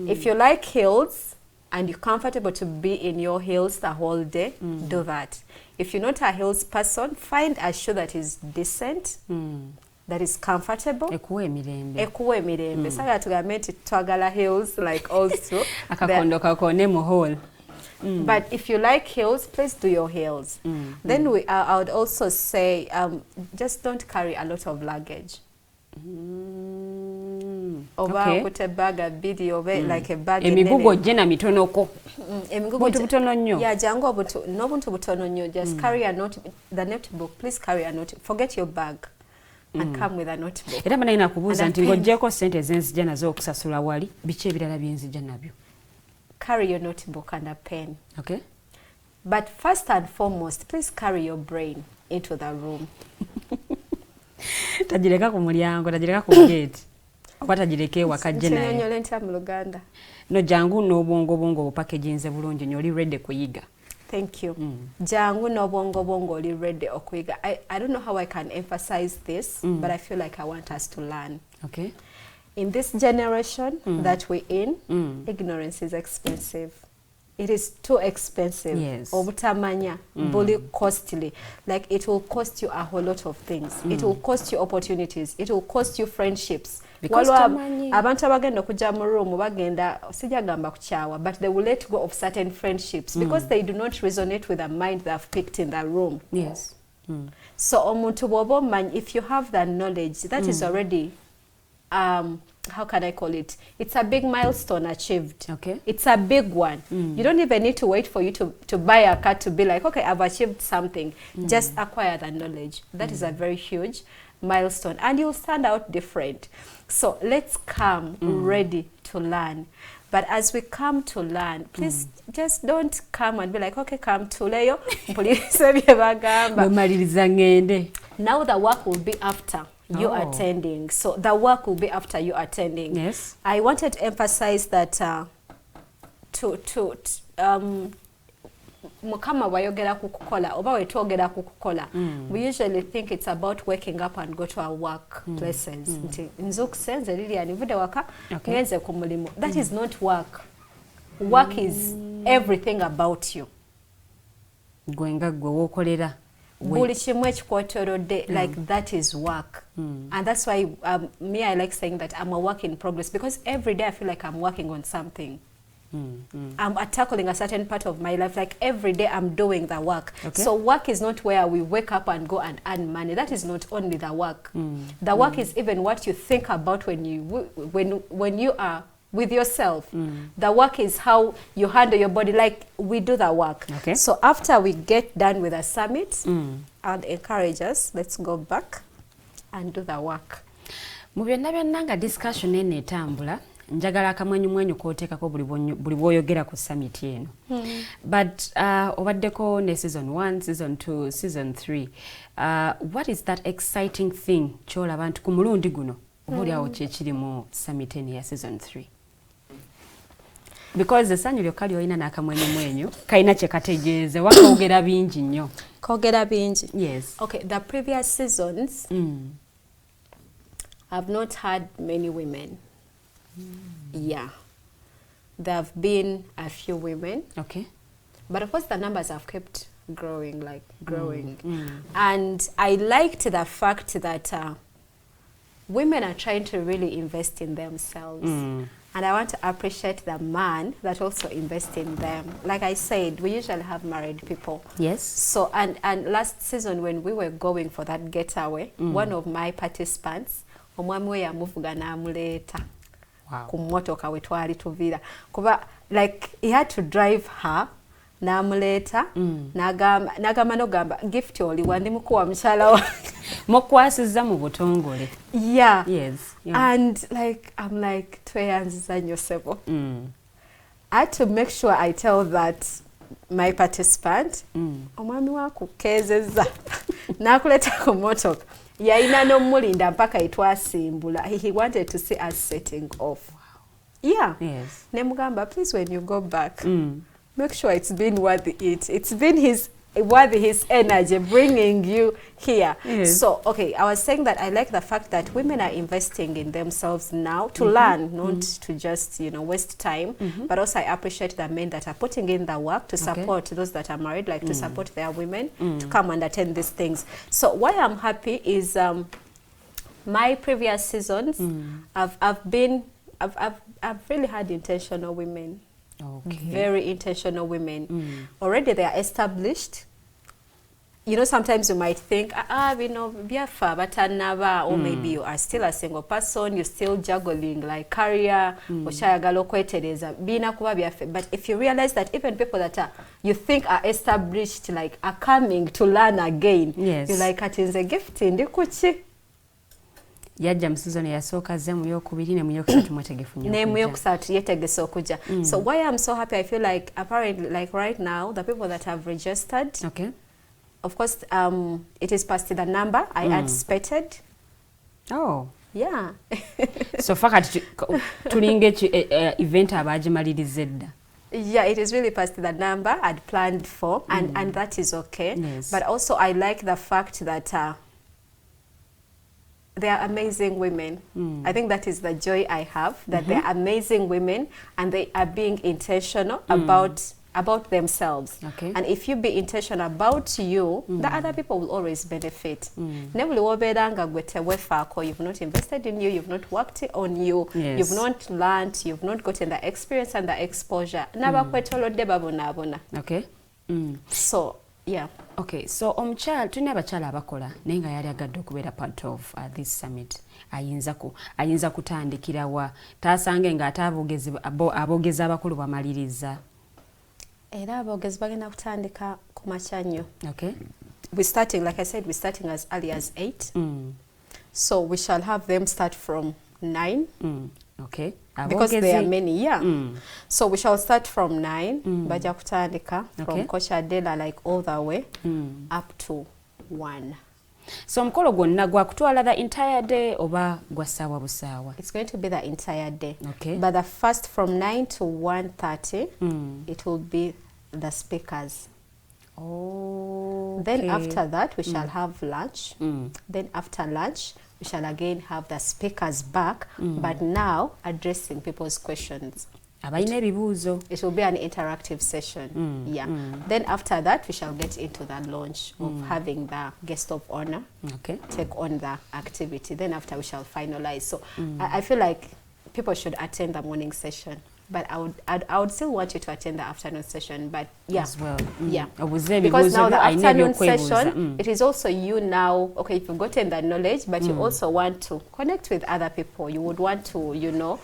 If you like heels and you're comfortable to be in your heels the whole day, do that. If you're not a heels person, find a shoe that is decent, that is comfortable. Ekuwa emirembe. Ekuwa emirembe. Saga tugambe nti twagala heels like also. Akakondo kakone mu hole. But if you like heels, please do your heels. Then I would also say just don't carry a lot of luggage. Oba okute bag abiri oba like a bag emigugo jena mitonoko. Emigugo butono nnyo. Yeah, jangu n'obuntu butono nnyo. Just carry a the notebook. Please carry a notebook. Forget your bag. And come with a notebook. Era bana inakubuza nti ngojjeko sente zenzija nazo okusasula wali biche ebirala byenzija nabyo. Carry your notebook and a pen. Okay. But first and foremost, please carry your brain into the room. Tajireka ku mulyango, tajireka ku gate. Okwatagireke wakajje naye. Nyonyola ntya mu Luganda. No jangu n'obwongo packaging bulungi nyoli ready kuyiga. Thank you. Jangu n'obwongo oli ready okuyiga. I don't know how I can emphasize this, but I feel like I want us to learn. Okay. In this generation that we're in, ignorance is expensive. It is too expensive. Yes. Obutamanya, bully costly. Like it will cost you a whole lot of things. It will cost you opportunities. It will cost you friendships. Because abantu abagenda okujja mu room bagenda sijagamba kuchawa, but they will let go of certain friendships because they do not resonate with the mind they have picked in the room. Yes. So omuntu bwoba omanyi, if you have that knowledge, that is already how can I call it? It's a big milestone achieved. Okay. It's a big one. You don't even need to wait for you to buy a car to be like, okay, I've achieved something. Just acquire that knowledge. That is a very huge milestone. And you'll stand out different. So let's come ready to learn. But as we come to learn, please just don't come and be like, okay, come to Leo. Now the work will be after you attending. So the work will be after you attending. Yes. I wanted to emphasize that mukama wayogera kukukola oba wetwogera kukukola, we usually think it's about waking up and go to our work places. Nti nzukusenze Lilian nvude waka ngenze ku mulimo. That is not work. Work is everything about you. Gwenga gwe wokolera buli kimu ekikwotorodde, like that is work. And that's why me, I like saying that I'm a work in progress, because every day I feel like I'm working on something. I'm tackling a certain part of my life, like every day I'm doing the work. So work is not where we wake up and go and earn money. That is not only the work. The work is even what you think about when you are with yourself. The work is how you handle your body, like we do the work. So after we get done with the summit, I'd encourage us, let's go back and do the work. Mu byonna byonna nga discussion eno etambula, njagala akamwenyumwenyu kooteekako buli bw'oyogera ku summit eno. But obaddeko ne season 1, season 2, season 3. What is that exciting thing ky'olaba nti ku mulundi guno obaoliawo kyekiri mu summit eno ya season 3? Because essanyu lyokka ly'olina n'akamwenyumwenyu kalina kye kategeeze wakaogera bingi nnyo. Kogera bingi. Yes. Okay, the previous seasons I've not had many women. Yeah. There have been a few women. Okay. But of course the numbers have kept growing, And I liked the fact that women are trying to really invest in themselves. And I want to appreciate the man that also invests in them. Like I said, we usually have married people. Yes. So, and last season when we were going for that getaway, one of my participants, omwami we yamuvuga n'amuleeta ku mmotoka we twali tuvira. Kuba, like, he had to drive her, n'amuleeta, n'agamba n'ogamba, Gift oli wandi mukuwa mukyala wange. Mukwasizza mu butongole. Yeah. Yes. And like, I'm like, tweyanziza nnyo ssebo. I had to make sure I tell that my participant, omwami wakukeezezza, n'akuleeta ku mmotoka. Yalina n'omulinda mpaka itwasimbula. He wanted to see us setting off. Yeah. Yes. Nemugamba, please, when you go back, make sure it's been worth it. It's been worth his energy bringing you here. Yes. So, okay, I was saying that I like the fact that women are investing in themselves now to learn, not to just, waste time. But also I appreciate the men that are putting in the work to support those that are married, like to support their women to come and attend these things. So why I'm happy is my previous seasons, I've really had intentional women. Okay. Very intentional women. Already they are established. Sometimes you might think, biafa batanaba, or maybe you are still a single person, you're still juggling like career, oshayagala okwetereza, bina kuba biafa. But if you realize that even people that you think are established, like, are coming to learn again, you're like, atinze Gift ndi kuki. Yajja mu season yasooka azze mu yokubiri ne mu yokusatu mwetegefu nnyo. Ne mu yokusatu yetegese okuja. So why I'm so happy, I feel like apparently, like right now, the people that have registered, of course, it is past the number I anticipated. Oh. Yeah. So fakati tulinge event abagimaliriza edda. Yeah, it is really past the number I'd planned for, and that is okay. Yes. But also I like the fact that they are amazing women. I think that is the joy I have, that they are amazing women and they are being intentional about themselves. And if you be intentional about you, the other people will always benefit. You've not invested in you, you've not worked on you, you've not learned, you've not gotten the experience and the exposure. Okay. So, yeah. Okay, so tulina abakyala abakola naye nga yali agadde okubeera part of this summit. Ayinza kutandikirawa taasange nga ate aboogezi abakulu bamaliriza. Era aboogezi bagenda kutandika ku makya nnyo. Okay. We're starting, like I said, we're starting as early as 8. So we shall have them start from 9. Okay. Because there are many, So we shall start from 9, baja kutandika, from Kosha Dela, like all the way up to 1. So mukolo gwonna gwa kutwala the entire day oba gwa ssaawa busaawa? It's going to be the entire day. Okay. But the first from 9 to 1:30, it will be the speakers. Oh. Then after that, we shall have lunch. Then after lunch, we shall again have the speakers back, but now addressing people's questions. It will be an interactive session. Then after that, we shall get into the launch of having the guest of honor take on the activity. Then after, we shall finalize. So I feel like people should attend the morning session, but I would still want you to attend the afternoon session. But as well, because now the afternoon session, it is also you now. Okay, if you've gotten that knowledge, but you also want to connect with other people. You would want to, you know,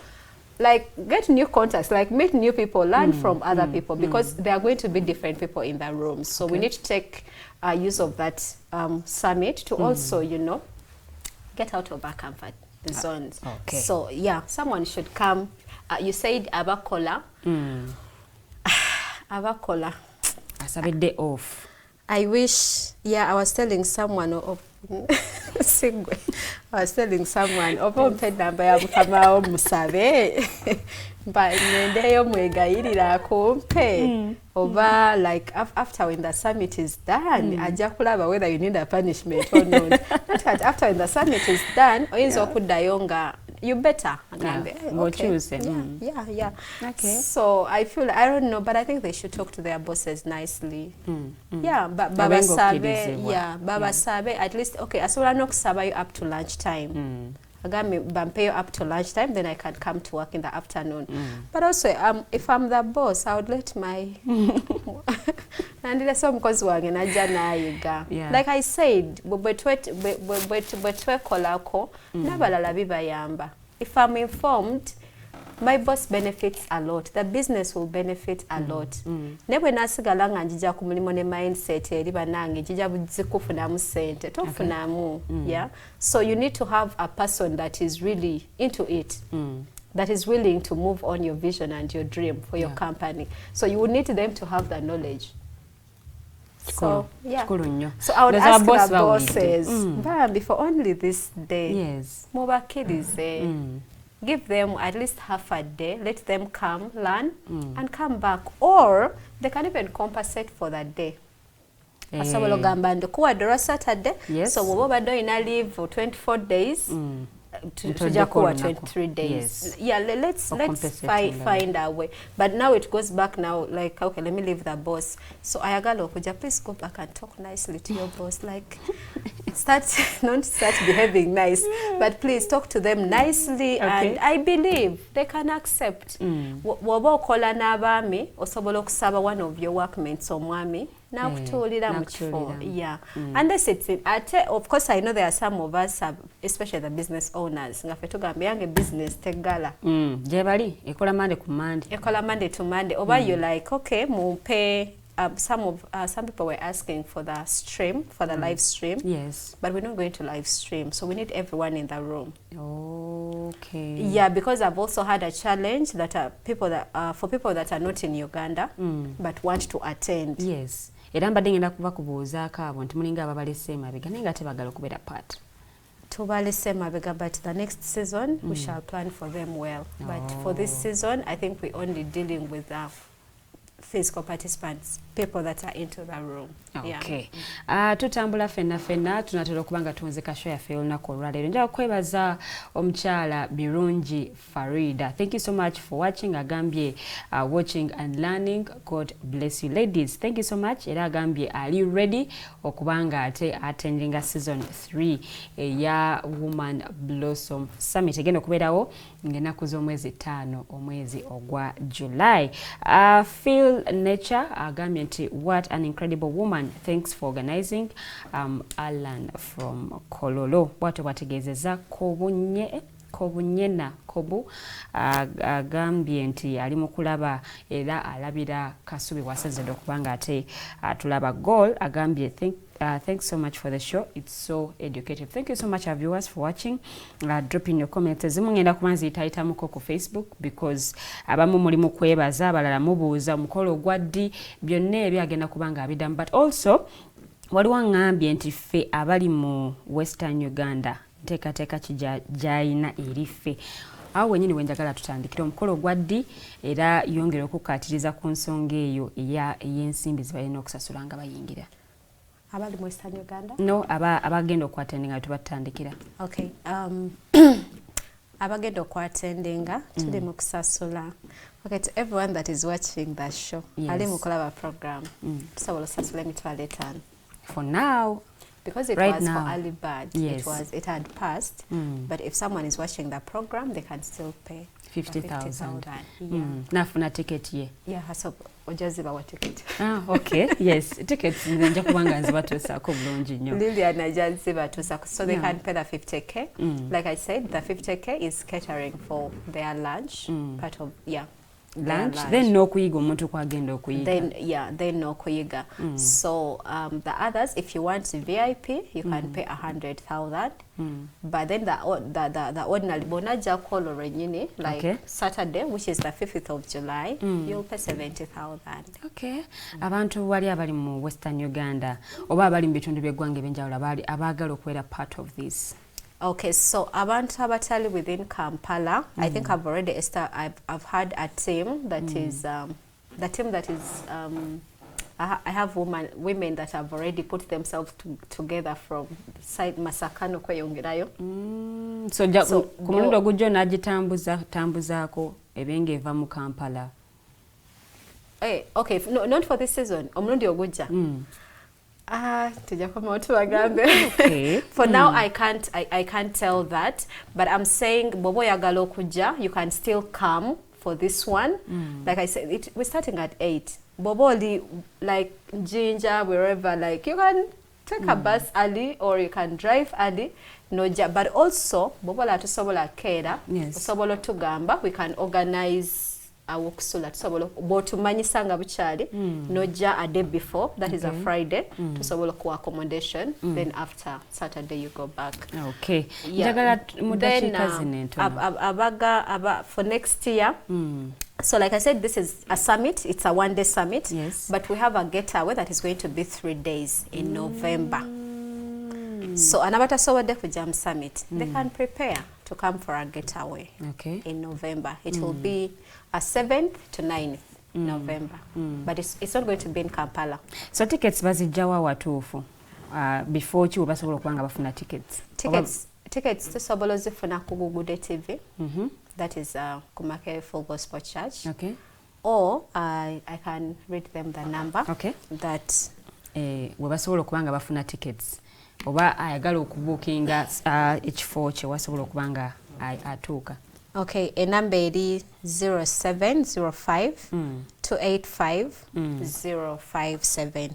like get new contacts, like meet new people, learn from other people, because there are going to be different people in the room. So we need to take use of that summit to also, you know, get out of our comfort zones. So yeah, someone should come. You said Abakyala. Abakyala. As a day off. I wish, I was telling someone of I was telling someone of number ya mukama omusabe but ndendeyo mwegayirira kumpe over like after when the summit is done ajja kulaba whether you need a punishment or not. Not after when the summit is done oyinza okuddayo nga you better choose okay. So I feel, I don't know, but I think they should talk to their bosses nicely. But Baba Sabe, Baba Sabe, at least, okay, asobola n'okusaba you up to lunchtime. Agame bampe you up to lunchtime, then I can come to work in the afternoon. But also, if I'm the boss, I would let my like I said, if I'm informed, my boss benefits a lot. The business will benefit a lot. Never nasigala nga njija ku mulimo ne mindset eri banange njija buzikufunamu sente tofunamu. So you need to have a person that is really into it. That is willing to move on your vision and your dream for your company. So you would need them to have the knowledge. So so I would ask the bosses, before only this day, mubakirize, give them at least half a day, let them come, learn, and come back. Or they can even compensate for that day. Asobola gamba ndokuwa dora Saturday, so woba do ina leave for 24 days. Tujakuwa 23 days. Let's find our way. But now it goes back now, like, okay, let me leave the boss. So ayagala okuja, please go back and talk nicely to your boss. Like, not start behaving nice, but please talk to them nicely, and I believe they can accept. Woba okola n'abaami osobola okusaba one of your workmates omwami nakutulira mu kifo. Unless it's in of course I know there are some of us, especially the business owners, nga fe tugamba yange business tegala jebali ekola Monday to Monday oba you like, okay, mumpe. Some people were asking for the stream, for the live stream. But we're not going to live stream, so we need everyone in the room. Because I've also had a challenge that for people that are not in Uganda but want to attend. Era mbadde ngenda kuba kubuuzaako abo nti mulinga ababalese emabega naye nga tebagala okubeera part. Tubalese emabega, but the next season we shall plan for them well. But for this season, I think we're only dealing with physical participants, people that are into the room. Tutambula fenna tunatera okubanga tuwonze kasho yaffe olunaku olwaleero. Njaga kwebaza omukyala Birungi Farida. Thank you so much for watching. Agambye watching and learning. God bless you ladies. Thank you so much. Era agambye are you ready okubanga ate attending a season 3 ya Woman Blossom Summit egenda okubeerawo ng'ennaku z'omwezi 5 omwezi ogwa July. Feel Nature agambye nti what an incredible woman. Thanks for organizing. Alan from Kololo. Bw'atyo bwategeezezza Kobunyena Kobu agambye nti ali mu kulaba era alabira Kasubi wasazidde okubanga ate tulaba goal. Agambye thanks so much for the show. It's so educative. Thank you so much, our viewers, for watching. Drop in your comments. Zimu ngenda kumanzi itaitamuko ku Facebook because abamu mulimu kwebaza abalala mubuuza mukolo gwaddi byonna ebyagenda kubanga abidamu. But also waliwo ngambye nti ffe abali mu Western Uganda nteekateeka kijayina eri ffe awo wenyini wenjagala tutandikira omukolo gwa ddi era yongera okukkaatiriza ku nsonga eyo ey'ensimbi ze balina okusasula nga bayingira. Abali mu Western Uganda? No, abagenda okwatendinga tubatandikira. Okay. Abagenda okwatendinga tuli mu kusasula. Okay, to everyone that is watching that show, ali mu kulaba program. Tusobola osasula emitwalo 5. For now. Because it right was now. For early bird, it had passed. But if someone is watching the program, they can still pay 50,000. Yeah. Nafuna ticket ye. Yeah, so ojaziba wa ticket. Okay. Yes, tickets nja kubanga nziba tusako bulungi nnyo. Lilian ajaziba tusako, so they can pay the 50k. Like I said, the 50k is catering for their lunch, part of lunch. Then no kuyiga omuntu kwagenda okuyiga. Then no kuyiga. So the others, if you want VIP, you can pay 100,000. But then the ordinary bonaja call renyini, like Saturday, which is the 5th of July, you'll pay 70,000. Okay. Abantu wali abali mu Western Uganda oba abali mu bitundu by'eggwanga ebyenjawulo abagala okubeera part of this. Okay, so abantu abatali within Kampala, I think I've already I've had a team that is the team that is I have women that have already put themselves together from side Masakano kweyongerayo. So ku mulundi ogujjo n'agitambuzaako ebenge eva mu Kampala. Okay, no, not for this season. Omulundi ogujja. Okay. For now, I can't tell that, but I'm saying bobo yagalo kuja, you can still come for this one. Like I said, we're starting at 8. Bobo like Jinja, wherever, like you can take a bus early or you can drive early. But also bobo la tusobola kera, tusobola tugamba, we can organize awokusula tusobola botumanyisanga bukyali noja a day before, that is a Friday, tusobola ku accommodation, then after Saturday you go back. Okay. Njagala mudakika abaga for next year. So like I said, this is a summit, it's a one-day summit, but we have a getaway that is going to be 3 days in November. So anabatasobodde kuja summit, they can prepare to come for a getaway in November. It will be a 7th to 9th November, but it's not going to be in Kampala. So tickets bazijjawa watuufu before ki basobola okubanga bafuna tickets? Tickets tusobola zifuna ku Google TV, that is Kumake Full Gospel Church. Okay. Or I can read them the number. Okay. That we basobola okubanga bafuna tickets. Oba ayagala okubukinga ekifo kye wasobola okubanga atuuka. Okay, a number is 0705 285 057.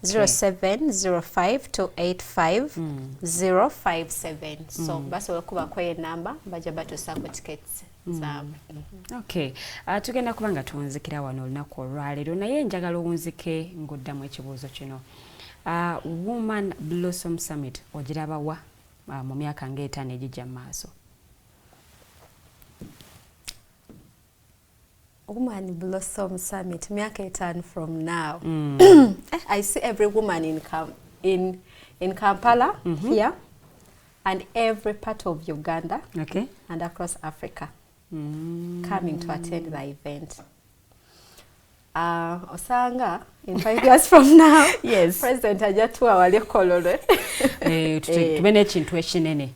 0705 285 057. So basobola kuba kwa number baja batusako tickets. Okay. Tugenda kubanga tuwunzikira wano olunaku olwaleero naye njagala owunzike ng'oddamu ekibuuzo kino. Woman Blossom Summit ogiraba wa mu myaka ng'etaano egijja mu maaso? Woman Blossom Summit, myaka 5 from now. I see every woman in Kampala here and every part of Uganda and across Africa coming to attend the event. Osanga in 5 years from now, President ajatuwa wali kolole. Tubene ekintu ekinene.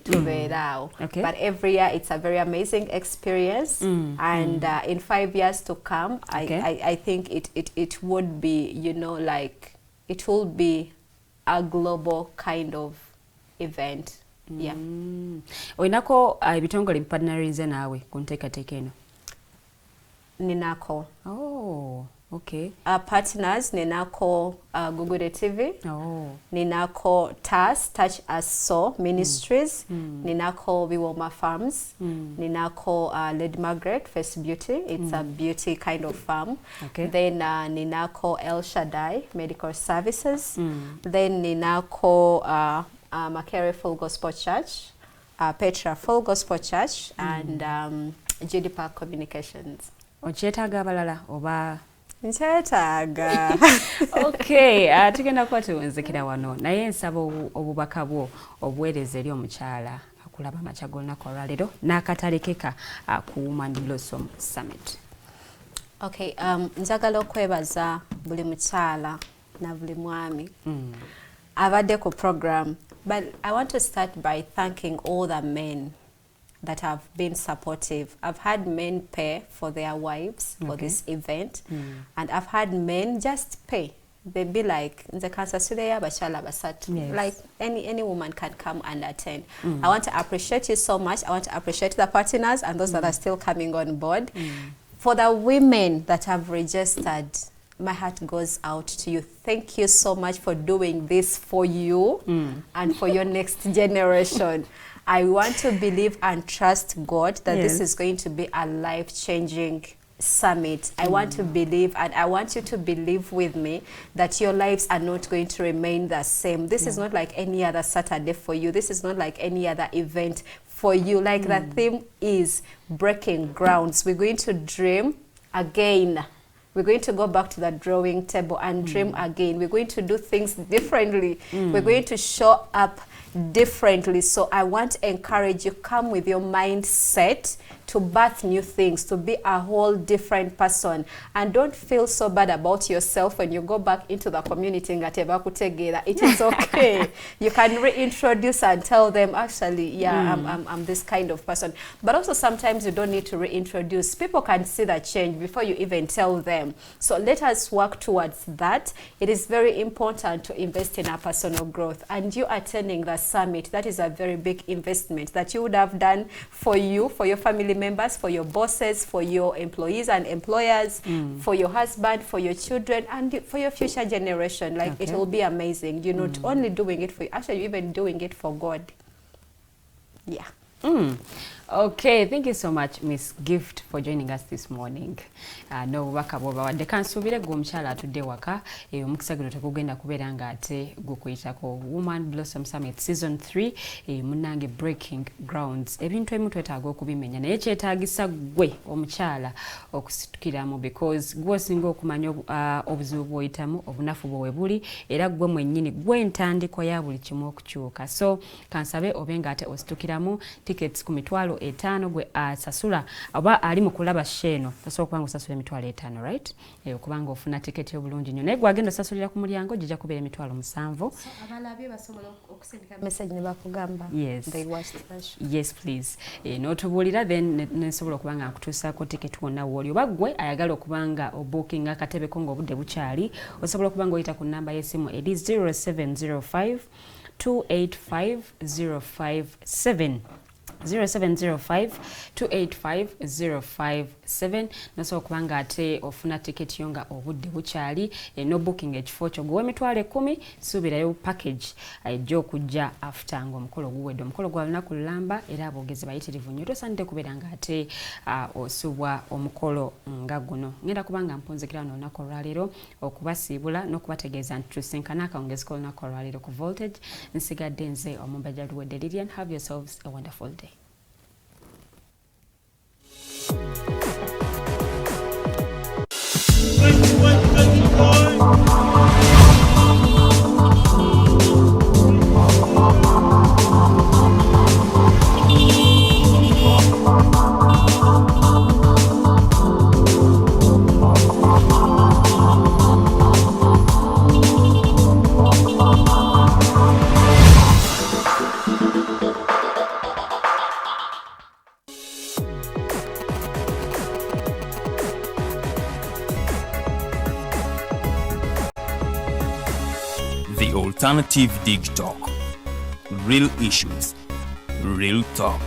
Tubeeraawo. But every year it's a very amazing experience, and in 5 years to come, I think it would be, you know, like it will be a global kind of event. Yeah. Oinako ebitongole bipartnerize naawe ku nteekateeka eno? Ninako. Oh, okay. Partners, Ninako Google TV. Oh. Ninako TAS, Touch Us So Ministries. Ninako Viwoma Farms. Ninako Lady Margaret Face Beauty. It's a beauty kind of farm. Then Ninako El Shaddai Medical Services. Then Ninako Makere Full Gospel Church. Petra Full Gospel Church. And GD Park Communications. Okyetaaga abalala oba? Nkyetaaga. Okay, tugenda kuba tuwunzikira wano naye nsaba obubaka bwo obuweereza eri omukyala kulaba amakya g'olunaku olwaleero n'akatalekeka ku Women Blossom Summit. Okay, njagala okwebaza buli mukyala na buli mwami abadde ku program, but I want to start by thanking all the men that have been supportive. I've had men pay for their wives for this event, and I've had men just pay. They'd be like, like any woman can come and attend. I want to appreciate you so much. I want to appreciate the partners and those that are still coming on board. For the women that have registered, my heart goes out to you. Thank you so much for doing this for you and for your next generation. I want to believe and trust God that this is going to be a life-changing summit. I want to believe, and I want you to believe with me that your lives are not going to remain the same. This is not like any other Saturday for you. This is not like any other event for you. Like the theme is breaking grounds. We're going to dream again. We're going to go back to the drawing table and dream again. We're going to do things differently. We're going to show up differently. So I want to encourage you, come with your mindset to birth new things, to be a whole different person. And don't feel so bad about yourself when you go back into the community. It is okay. You can reintroduce and tell them, actually, I'm this kind of person. But also sometimes you don't need to reintroduce. People can see the change before you even tell them. So let us work towards that. It is very important to invest in our personal growth. And you attending the summit, that is a very big investment that you would have done for you, for your family members, for your bosses, for your employees and employers, for your husband, for your children, and for your future generation. Like, it will be amazing. You're not only doing it for you, actually you're even doing it for God. Yeah. Okay, thank you so much, Miss Gift, for joining us this morning. No waka boba wadde kansubire gwe omukyala atudde waka omukisa guno tekugenda kubeera nga ate gukuyitako Women Blossom Summit Season 3 munange breaking grounds. Ebintu ebimu twetaaga okubimenya naye kyetaagisa gwe omukyala okusitukiramu, because gwe osinga okumanya obuzibu bw'oyitamu, obunafu bwe buli, era gwe mwennyini gwe ntandiko ya buli kimu okukyuka. So kansabe obe nga ate ositukiramu tickets ku mitwalo 5 gwe asasula oba ali mu kulaba sheno tasobola kubanga osasula emitwalo 5, right? Kubanga ofuna tiketi obulungi nnyo naye gwagenda osasulira ku mulyango gijja kubeera emitwalo 7. So abalabi basobola okusindika message ne bakugamba. Yes please. N'otubuulira then nesobola okubanga nkutuusaako tiketi wonna wooli, oba gwe ayagala okubanga obookinga akatebe ko ng'obudde bukyali osobola okubanga oyita ku nnamba y'essimu eri 0705 285 057 0705 285 057. Naso okubanga ate ofuna ticket yonga obudde bukyali no booking ekifo kyo gwe emitwalo 10 subirayo package ajja okujja after ngo omukolo guwedde. Omukolo gwa lunaku lulamba era abogezi bayitirivu nnyo, tosande kubeera nga ate osubwa omukolo nga guno. Ngenda kubanga mpunzikira n'olunaku olwaleero okubasiibula n'okubategeeza nti tusinkana akawungezi k'olunaku olwaleero ku Voltage. Nsigadde nze omumbejja Luwedde Lilian. Have yourselves a wonderful day. The Alternative Dig Talk. Real issues, real talk.